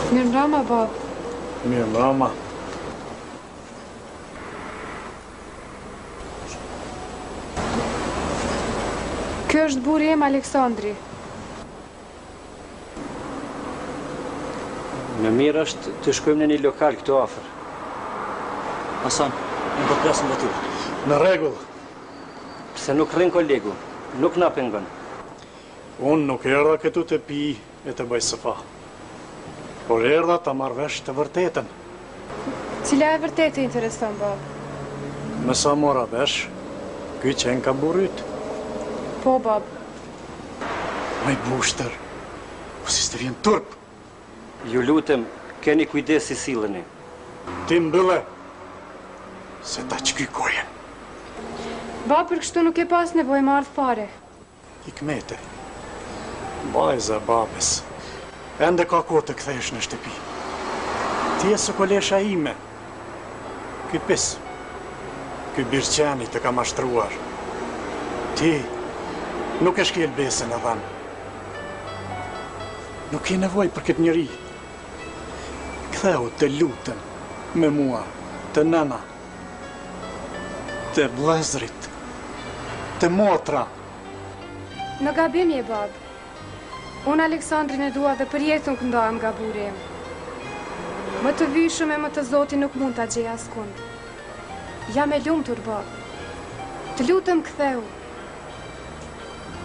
Mirë mbrëma, bab. Mirë mbrëma. Kjo është burri im Aleksandri. Më mirë është të shkojmë në një lokal këtu afër. Hasan, në përplasën dhe ty. Në rregull. Pse nuk rrin kolegu, nuk na pengon. Unë nuk erdha këtu të pi e të bëj sëfa. Por erdha të marrë vesh të vërtetën. Cila e vërtetë intereson, bab? Me sa mora vesh, ky qenë ka burrit. Po, bab. Maj bushtër, po si s'të vjen turp. Ju lutem, keni kujdes si silleni. Ti mbylle, se ta qkykojen. Bab, për kështu nuk e pas nevojë më ardh fare. Hikmete, vajza babes, ende ka kohë të kthesh në shtëpi. Ti e së kolesha ime. Ky pis, ky birqeni të ka mashtruar. Ti nuk e shkel besën e dhanë. Nuk ke nevojë për këtë njeri. Ktheu të lutem me mua, të nëna, të vëllezrit, të motra. Në gabim je, bab. Unë Aleksandrin e dua dhe për jetën këndohem nga burri im. Më të vyshëm e më të zoti nuk mund ta gjej askund. Jam e lumtur, bab. Të lutem ktheu.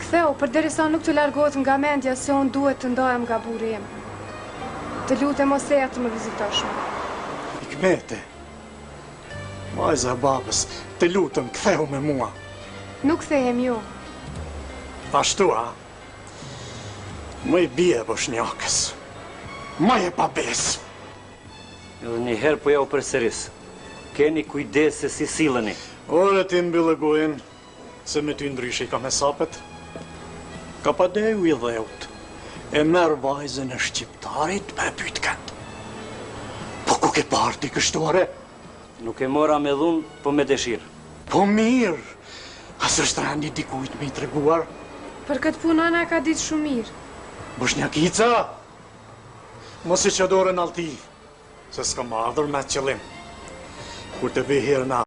Ktheu, përderisa nuk të largohet nga mendja se unë duhet të ndahem nga burri im. Të lutem mos eja të më vizitosh më. Hikmete, vajza babës, të lutem ktheu me mua. Nuk kthehem ju. Ashtu, a? Më i bie boshnjakës. Më e pa besë. Edhe një herë po ja u përsëris. Keni kujdes se si silleni. Ore ti mbyllë gojen, se me ty ndryshe I ka me sapet. Ka pa deju I dheut, e merë vajzën e shqiptarit me pyt këtë. Po ku ke parti kështore? Nuk e mora me dhunë, po me dëshirë. Po mirë, asë është randi dikujt me I treguar. Për këtë punë ana ka ditë shumë mirë. Boshnjakica, mos I që dorën alti, se s'ka ardhur me qëllim. Kur të vi herë na